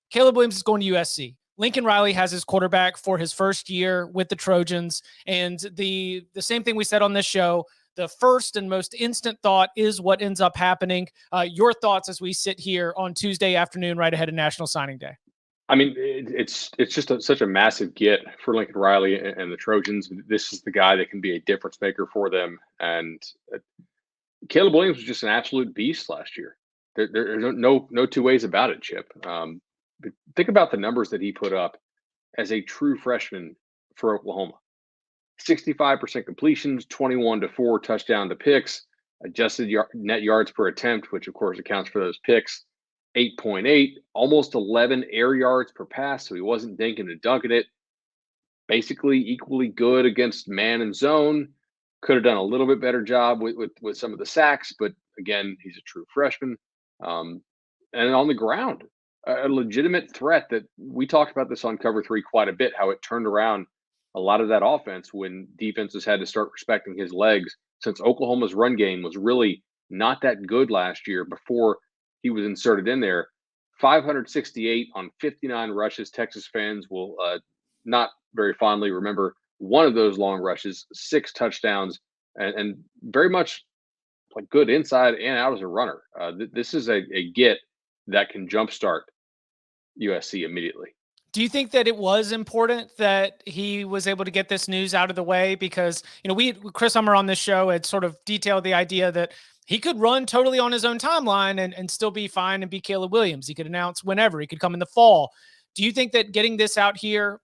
Caleb Williams is going to USC. Lincoln Riley has his quarterback for his first year with the Trojans. And the same thing we said on this show, the first and most instant thought is what ends up happening. Your thoughts as we sit here on Tuesday afternoon, right ahead of National Signing Day. I mean, it's just such a massive get for Lincoln Riley and the Trojans. This is the guy that can be a difference maker for them. And Caleb Williams was just an absolute beast last year. There's no two ways about it, Chip. But think about the numbers that he put up as a true freshman for Oklahoma. 65% completions, 21 to 4 touchdown to picks, adjusted net yards per attempt, which of course accounts for those picks, 8.8, almost 11 air yards per pass. So he wasn't dinking and dunking it. Basically equally good against man and zone. Could have done a little bit better job with some of the sacks, but again, he's a true freshman. And on the ground, a legitimate threat that we talked about this on Cover 3 quite a bit, how it turned around a lot of that offense when defenses had to start respecting his legs, since Oklahoma's run game was really not that good last year before he was inserted in there. 568 on 59 rushes. Texas fans will not very fondly remember one of those long rushes, 6 touchdowns, and very much like good inside and out as a runner. This is a get that can jumpstart USC immediately. Do you think that it was important that he was able to get this news out of the way? Because, Chris Hummer on this show had sort of detailed the idea that he could run totally on his own timeline and still be fine and be Caleb Williams. He could announce whenever. He could come in the fall. Do you think that getting this out here,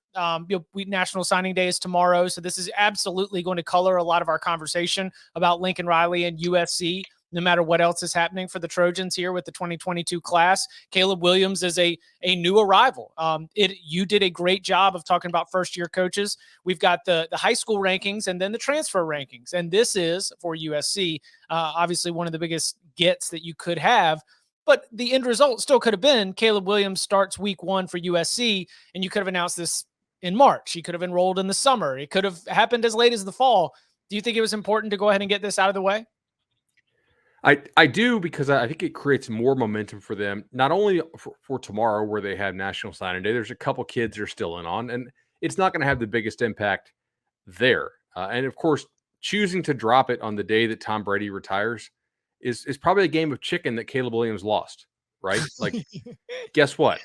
National Signing Day is tomorrow, so this is absolutely going to color a lot of our conversation about Lincoln Riley and USC, no matter what else is happening for the Trojans here with the 2022 class? Caleb Williams is a new arrival. You did a great job of talking about first-year coaches. We've got the high school rankings and then the transfer rankings, and this is, for USC, obviously one of the biggest gets that you could have. But the end result still could have been Caleb Williams starts week 1 for USC, and you could have announced this in March. He could have enrolled in the summer. It could have happened as late as the fall. Do you think it was important to go ahead and get this out of the way? I do, because I think it creates more momentum for them, not only for tomorrow where they have National Signing Day. There's a couple kids they're still in on, and it's not going to have the biggest impact there. And of course, choosing to drop it on the day that Tom Brady retires is probably a game of chicken that Caleb Williams lost, right? Like, guess what?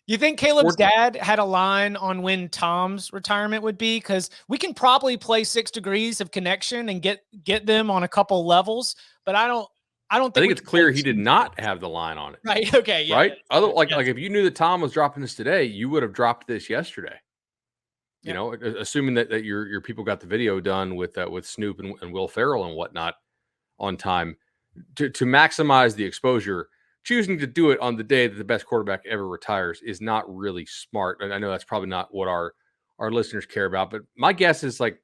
You think Caleb's dad had a line on when Tom's retirement would be? Because we can probably play 6 degrees of connection and get them on a couple levels, but I think it's clear he did not have the line on it. Right. Okay. Yeah. Right. Like if you knew that Tom was dropping this today, you would have dropped this yesterday. You know, assuming that your people got the video done with Snoop and Will Ferrell and whatnot on time to maximize the exposure. Choosing to do it on the day that the best quarterback ever retires is not really smart. And I know that's probably not what our listeners care about, but my guess is like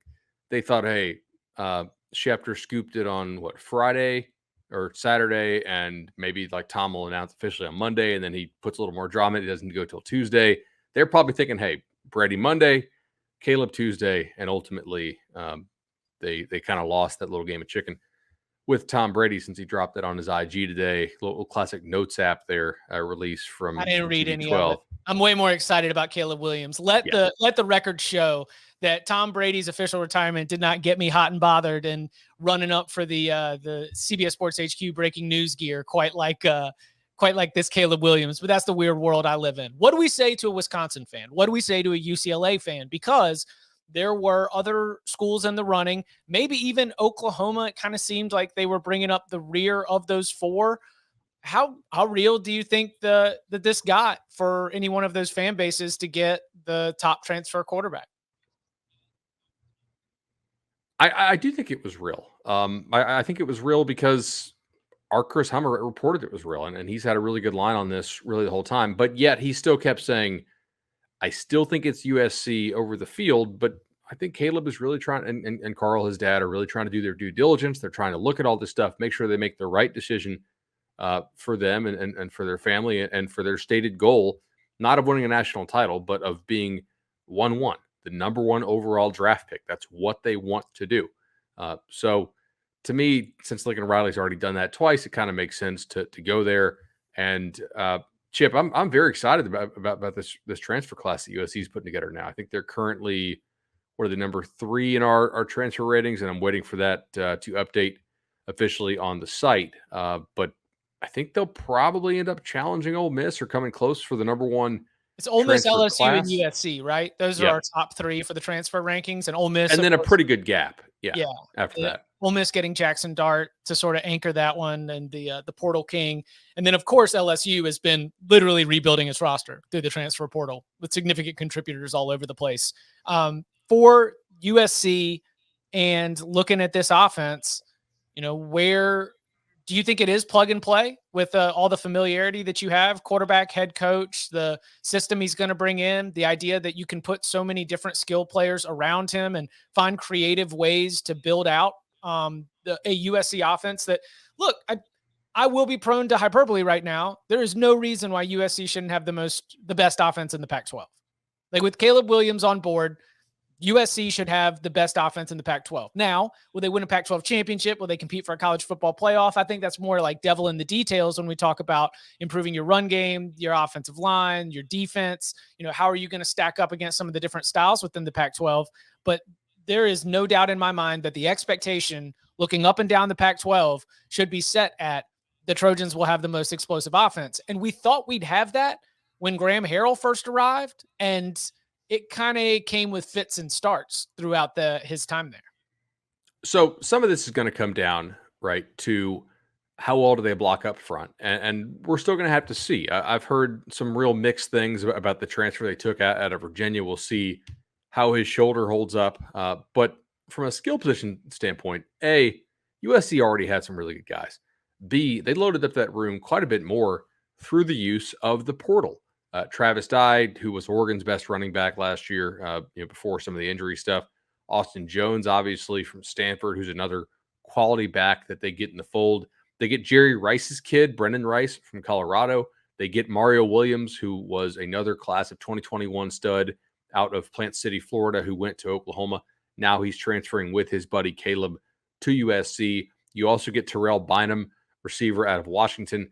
they thought, hey, Schefter scooped it on Friday or Saturday, and maybe like Tom will announce officially on Monday, and then he puts a little more drama. It doesn't go till Tuesday. They're probably thinking, hey, Brady Monday, Caleb Tuesday, and ultimately they kind of lost that little game of chicken with Tom Brady since he dropped it on his IG today. Little classic notes app there, release from I didn't read TB12. any of it. I'm way more excited about Caleb Williams. Let the record show that Tom Brady's official retirement did not get me hot and bothered and running up for the CBS Sports HQ breaking news gear quite like this Caleb Williams. But that's the weird world I live in. What do we say to a Wisconsin fan? What do we say to a UCLA fan? Because there were other schools in the running, maybe even Oklahoma. It kind of seemed like they were bringing up the rear of those 4. How real do you think that this got for any one of those fan bases to get the top transfer quarterback? I do think it was real. I think it was real because our Chris Hummer reported it was real, and he's had a really good line on this really the whole time. But yet he still kept saying, I still think it's USC over the field, but I think Caleb is really trying, and Carl, his dad, are really trying to do their due diligence. They're trying to look at all this stuff, make sure they make the right decision for them and for their family and for their stated goal, not of winning a national title, but of being 1-1, the number 1 overall draft pick. That's what they want to do. So to me, since Lincoln Riley's already done that twice, it kind of makes sense to go there. And Chip, I'm very excited about this transfer class that USC is putting together now. I think they're currently, what are the number 3 in our transfer ratings, and I'm waiting for that to update officially on the site. But I think they'll probably end up challenging Ole Miss or coming close for the number 1 It's Ole Miss, transfer LSU, and class. USC, right? Those are Yeah. our top 3 for the transfer rankings, and Ole Miss, And of then a course, pretty good gap. yeah, After that. Ole Miss getting Jackson Dart to sort of anchor that one, and the portal king. And then, of course, LSU has been literally rebuilding its roster through the transfer portal with significant contributors all over the place. For USC and looking at this offense, where do you think it is plug and play with all the familiarity that you have, quarterback, head coach, the system he's going to bring in, the idea that you can put so many different skill players around him and find creative ways to build out a USC offense that, look, I will be prone to hyperbole right now. There is no reason why USC shouldn't have the best offense in the Pac-12. Like with Caleb Williams on board, USC should have the best offense in the Pac-12. Now, will they win a Pac-12 championship? Will they compete for a college football playoff? I think that's more like devil in the details when we talk about improving your run game, your offensive line, your defense. How are you going to stack up against some of the different styles within the Pac-12? But there is no doubt in my mind that the expectation looking up and down the Pac-12 should be set at the Trojans will have the most explosive offense. And we thought we'd have that when Graham Harrell first arrived, and it kind of came with fits and starts throughout his time there. So some of this is going to come down, right, to how well do they block up front? And we're still going to have to see. I've heard some real mixed things about the transfer they took out of Virginia. We'll see how his shoulder holds up. But from a skill position standpoint, A, USC already had some really good guys. B, they loaded up that room quite a bit more through the use of the portal. Travis Dye, who was Oregon's best running back last year, before some of the injury stuff. Austin Jones, obviously, from Stanford, who's another quality back that they get in the fold. They get Jerry Rice's kid, Brendan Rice, from Colorado. They get Mario Williams, who was another class of 2021 stud out of Plant City, Florida, who went to Oklahoma. Now he's transferring with his buddy Caleb to USC. You also get Terrell Bynum, receiver out of Washington.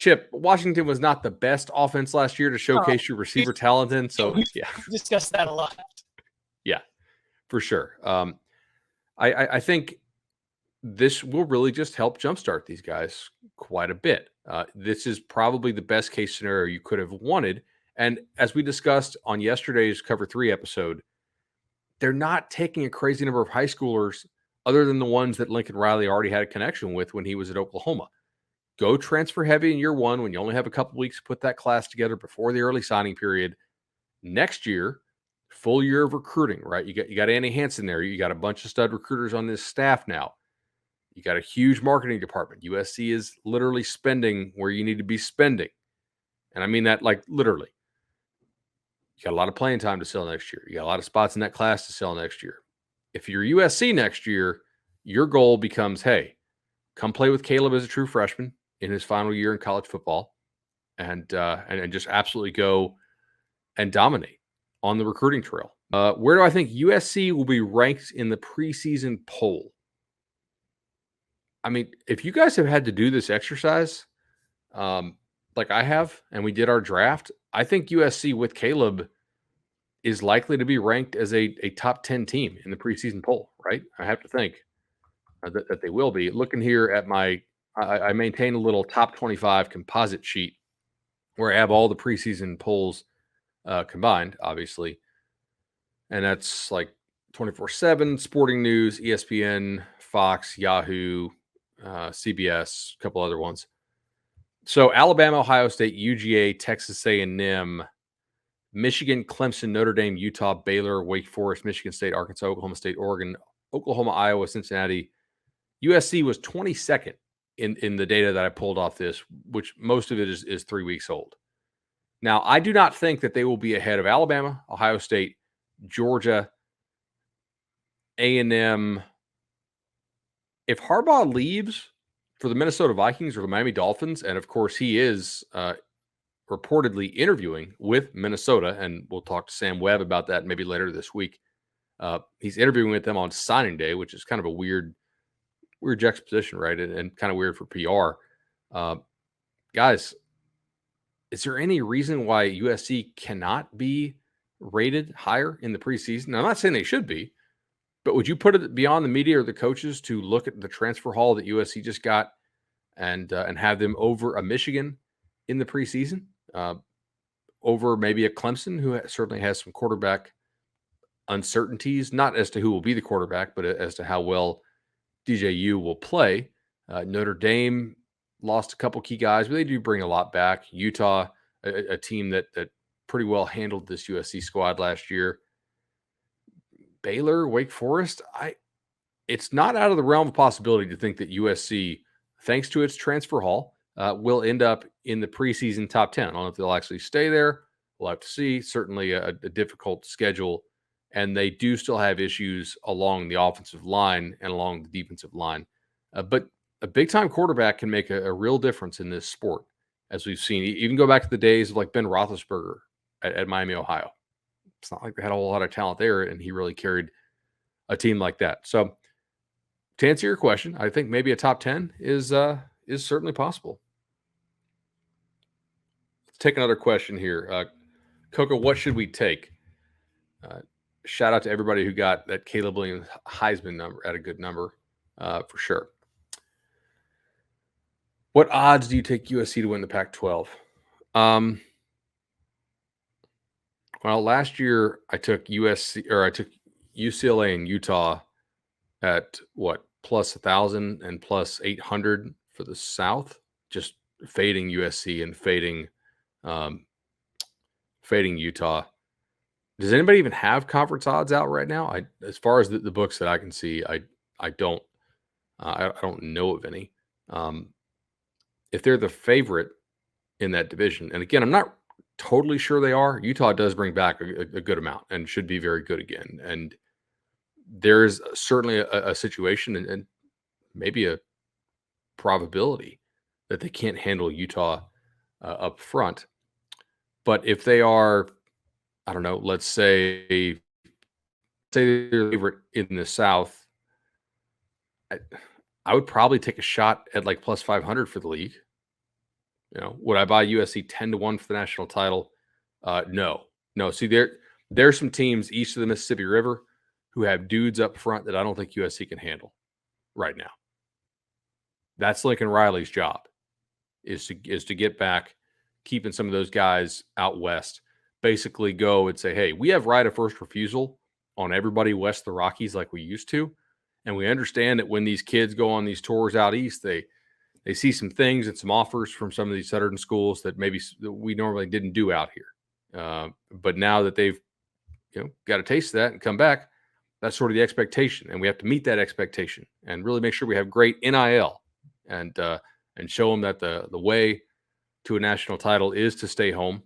Chip, Washington was not the best offense last year to showcase your receiver talent in. So, yeah. We discussed that a lot. Yeah, for sure. I think this will really just help jumpstart these guys quite a bit. This is probably the best case scenario you could have wanted. And as we discussed on yesterday's Cover 3 episode, they're not taking a crazy number of high schoolers other than the ones that Lincoln Riley already had a connection with when he was at Oklahoma. Go transfer heavy in year one when you only have a couple weeks to put that class together before the early signing period. Next year, full year of recruiting, right? You got Annie Hansen there. You got a bunch of stud recruiters on this staff now. You got a huge marketing department. USC is literally spending where you need to be spending. And I mean that like literally. You got a lot of playing time to sell next year. You got a lot of spots in that class to sell next year. If you're USC next year, your goal becomes, hey, come play with Caleb as a true freshman in his final year in college football, and just absolutely go and dominate on the recruiting trail. Where do I think USC will be ranked in the preseason poll? I mean, if you guys have had to do this exercise, like I have, and we did our draft, I think USC with Caleb is likely to be ranked as a top 10 team in the preseason poll, right? I have to think that they will be. Looking here at I maintain a little top 25 composite sheet where I have all the preseason polls combined, obviously. And that's like 24/7, Sporting News, ESPN, Fox, Yahoo, CBS, a couple other ones. So Alabama, Ohio State, UGA, Texas A&M, Michigan, Clemson, Notre Dame, Utah, Baylor, Wake Forest, Michigan State, Arkansas, Oklahoma State, Oregon, Oklahoma, Iowa, Cincinnati. USC was 22nd in the data that I pulled off this, which most of it is 3 weeks old. Now, I do not think that they will be ahead of Alabama, Ohio State, Georgia, A&M. If Harbaugh leaves for the Minnesota Vikings or the Miami Dolphins, and of course he is reportedly interviewing with Minnesota, and we'll talk to Sam Webb about that maybe later this week. He's interviewing with them on signing day, which is kind of a weird juxtaposition, right? And kind of weird for PR. Guys, is there any reason why USC cannot be rated higher in the preseason? Now, I'm not saying they should be, but would you put it beyond the media or the coaches to look at the transfer haul that USC just got and have them over a Michigan in the preseason, over maybe a Clemson who certainly has some quarterback uncertainties, not as to who will be the quarterback, but as to how well DJU will play. Notre Dame lost a couple key guys, but they do bring a lot back. Utah, a team that pretty well handled this USC squad last year. Baylor, Wake Forest, it's not out of the realm of possibility to think that USC, thanks to its transfer haul, will end up in the preseason top 10. I don't know if they'll actually stay there. We'll have to see. Certainly a difficult schedule. And they do still have issues along the offensive line and along the defensive line. But a big-time quarterback can make a real difference in this sport, as we've seen. Even go back to the days of like Ben Roethlisberger at Miami, Ohio. It's not like they had a whole lot of talent there, and he really carried a team like that. So to answer your question, I think maybe a top 10 is certainly possible. Let's take another question here. Coco, what should we take? Shout out to everybody who got that Caleb Williams Heisman number at a good number, for sure. What odds do you take USC to win the Pac-12? Well, last year I took UCLA and Utah at what, plus 1,000 and plus 800 for the South, just fading USC and fading Utah. Does anybody even have conference odds out right now? As far as the books that I can see, I don't know of any. If they're the favorite in that division, and again, I'm not totally sure they are. Utah does bring back a good amount and should be very good again. And there's certainly a situation and maybe a probability that they can't handle Utah up front. But if they are, I don't know, let's say they're the favorite in the South, I would probably take a shot at like plus 500 for the league. Would I buy USC 10-1 for the national title? No. See, there's some teams east of the Mississippi River who have dudes up front that I don't think USC can handle right now. That's Lincoln Riley's job, is to get back, keeping some of those guys out west. Basically go and say, hey, we have right of first refusal on everybody west of the Rockies like we used to. And we understand that when these kids go on these tours out east, they see some things and some offers from some of these southern schools that maybe we normally didn't do out here. But now that they've got a taste of that and come back, that's sort of the expectation. And we have to meet that expectation and really make sure we have great NIL and show them that the way to a national title is to stay home.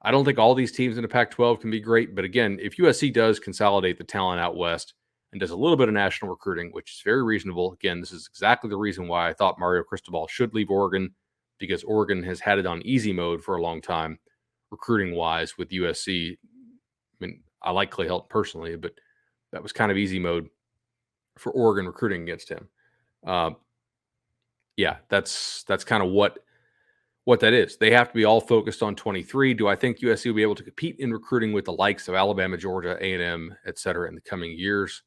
I don't think all these teams in the Pac-12 can be great. But again, if USC does consolidate the talent out west and does a little bit of national recruiting, which is very reasonable. Again, this is exactly the reason why I thought Mario Cristobal should leave Oregon, because Oregon has had it on easy mode for a long time, recruiting-wise with USC. I mean, I like Clay Helton personally, but that was kind of easy mode for Oregon recruiting against him. Yeah, that's kind of what that is. They have to be all focused on 23. Do I think USC will be able to compete in recruiting with the likes of Alabama, Georgia, A&M, et cetera, in the coming years?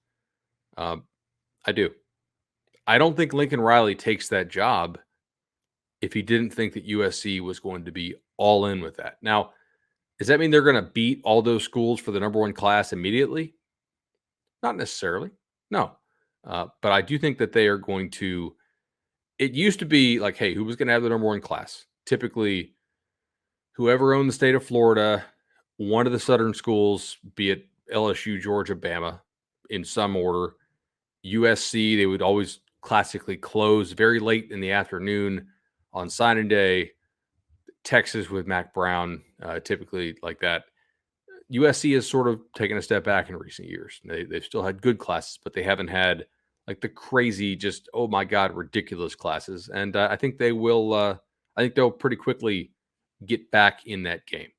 I do. I don't think Lincoln Riley takes that job if he didn't think that USC was going to be all in with that. Now, does that mean they're going to beat all those schools for the number one class immediately? Not necessarily. No. But I do think that they are going to. It used to be like, hey, who was going to have the number one class? Typically, whoever owned the state of Florida, one of the southern schools, be it LSU, Georgia, Bama, in some order. USC, they would always classically close very late in the afternoon on signing day. Texas with Mac Brown, typically like that. USC has sort of taken a step back in recent years. They've still had good classes, but they haven't had like the crazy, just, oh my God, ridiculous classes. And I think they will, I think they'll pretty quickly get back in that game.